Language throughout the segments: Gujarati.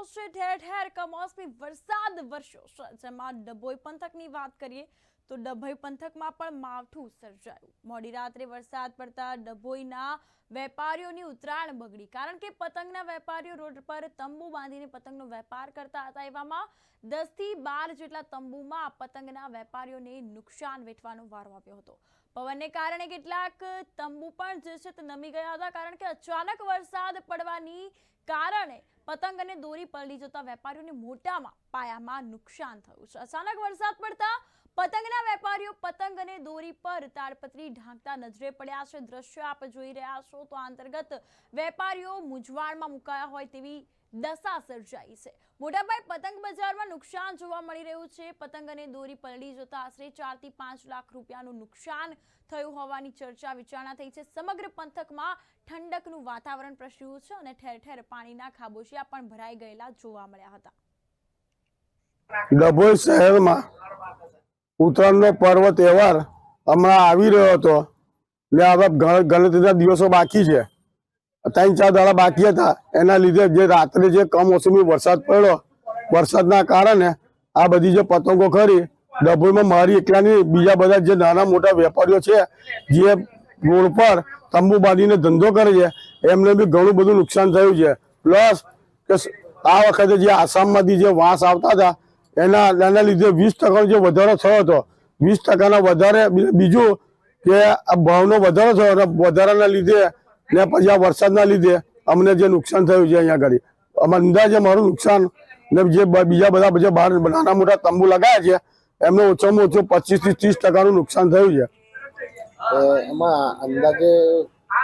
રહ્યો છે ઠેર ઠેર કમોસમી વરસાદ વરસ્યો છે, જેમાં ડભોઈ પંથકની વાત કરીએ તો ડભોઈ પંથકમાં પણ માવઠું સર્જાયું। મોડી રાત્રે વરસાદ પડતા ડભોઈના વેપારીઓની ઉતરાણ બગડી, કારણ કે પતંગના વેપારીઓ રોડ પર તંબુ બાંધીને પતંગનો વેપાર કરતા હતા। એવામાં 10 થી 12 જેટલા તંબુમાં પતંગના વેપારીઓને નુકસાન વેઠવાનો વારો આવ્યો હતો। પવનને કારણે કેટલાક તંબુ પણ જે છે તે નમી ગયા હતા, કારણ કે અચાનક વરસાદ પડવાની કારણે પતંગ અને દોરી પલળી જતા વેપારીઓને મોટા પાયામાં નુકસાન થયું છે। અચાનક વરસાદ પડતા પતંગના વેપારીઓ પતંગ અને દોરી પર તાડપત્રી ઢાંકતા નજરે પડ્યા છે। દ્રશ્ય આપ જોઈ રહ્યા છો તો આ અંતર્ગત વેપારીઓ મૂંઝવણમાં મુકાયા હોય તેવી દશા સર્જાઈ છે। મોટાભાઈ પતંગ બજારમાં નુકસાન જોવા મળી રહ્યું છે। પતંગ અને દોરી પલળી જતા આશરે 4 થી 5 લાખ રૂપિયાનું નુકસાન થયું હોવાની ચર્ચા વિચારણા થઈ છે। સમગ્ર પંથકમાં ઠંડકનું વાતાવરણ પ્રસર્યું છે અને ઠેર ઠેર પાણીના ખાબોચિયા પણ ભરાઈ ગયેલા જોવા મળ્યા હતા। ડભોઈ શહેરમાં ઉત્તરાયણનો પર્વ તહેવાર હમણાં આવી રહ્યો હતો ને હવે ગણતરીના દિવસો બાકી છે। 3-4 દાડા બાકી હતા, એના લીધે જે રાત્રે જે કમોસમી વરસાદ પડ્યો, વરસાદના કારણે આ બધી જે પતંગો ખરી ડભોઈમાં મારી એકલાની, બીજા બધા જે નાના મોટા વેપારીઓ છે જે રોડ પર તંબુ બાંધીને ધંધો કરે છે એમને બી ઘણું બધું નુકસાન થયું છે। પ્લસ કે આ વખતે જે આસામમાંથી જે વાંસ આવતા હતા એના લીધે 20% જે વધારો થયો હતો, 20% વધારે। બીજું કે આ ભાવનો વધારો થયો અને વધારાના લીધે ને પછી આ વરસાદના લીધે અમને જે નુકસાન થયું છે અહીંયા આગળ અંદાજે મારું નુકસાન ને જે બીજા બધા બહાર નાના મોટા તંબુ લગાવ્યા છે એમને ઓછામાં ઓછું 25 થી 30% નુકસાન થયું છે। એમાં અંદાજે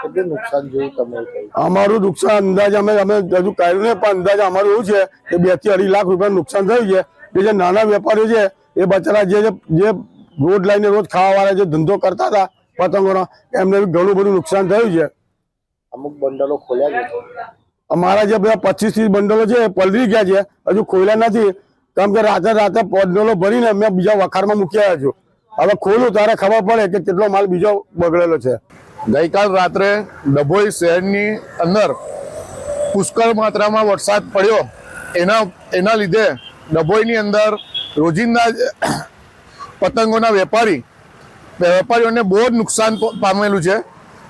કેટલું નુકસાન જોયું તમારું? અમારું નુકસાન અંદાજે અમે હજુ કાઢ્યું નહીં, પણ અંદાજે અમારું એવું છે કે 2 થી 2.5 લાખ રૂપિયાનું નુકસાન થયું છે। જે નાના વેપારીઓ છે એ બચારા જે રોડ લાઈને રોજ ખાવાવાળા જે ધંધો કરતા હતા પતંગોનો, એમને ઘણું બધું નુકસાન થયું છે। અમુક બંડલો ખોલ્યા છે? અમારા જે બધા 25-30 બંડલો છે એ પલળી ગયા છે, હજુ ખોલ્યા નથી, કેમ કે રાતે બંડલો ભરીને અમે બીજા વખારમાં મૂકી આવ્યા છું। હવે ખોલું ત્યારે ખબર પડે કે કેટલો માલ બીજો બગડેલો છે। ગઈકાલ રાત્રે ડભોઈ શહેરની અંદર પુષ્કળ માત્રામાં વરસાદ પડ્યો, એના લીધે ડભોઈની અંદર રોજિંદા પતંગોના વેપારીઓને બહુ જ નુકસાન પામેલું છે।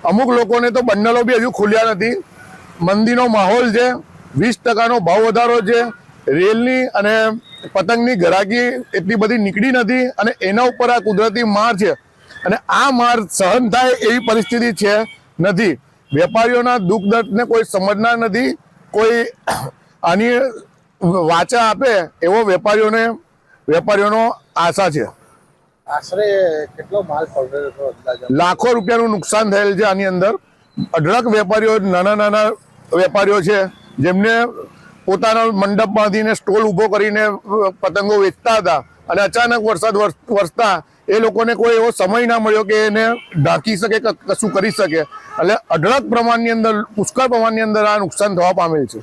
અમુક લોકોને તો બંડલો બી હજુ ખુલ્યા નથી। મંદીનો માહોલ છે, 20%નો ભાવ વધારો છે, રેલની અને પતંગની ઘરાકી એટલી બધી નીકળી નથી અને એના ઉપર આ કુદરતી માર છે અને આ માર સહન થાય એવી પરિસ્થિતિ છે નથી। વેપારીઓના દુઃખ દર્દને કોઈ સમજનાર નથી, કોઈ આની વાચા આપે એવો વેપારીઓનો આશા છે। આશરે કેટલો માલ પલળેલો હતો અંદાજે? લાખો રૂપિયાનું નુકસાન થયેલ છે આની અંદર। અઢળક વેપારીઓ, નાના વેપારીઓ છે જેમને પોતાનો મંડપ બાંધીને સ્ટોલ ઊભો કરીને પતંગો વેચતા હતા અને અચાનક વરસાદ વરસતા એ લોકોને કોઈ એવો સમય ના મળ્યો કે એને ઢાંકી શકે, કશું કરી શકે, એટલે અઢળક પ્રમાણની અંદર, પુષ્કળ પ્રમાણની અંદર આ નુકસાન થવા પામેલ છે।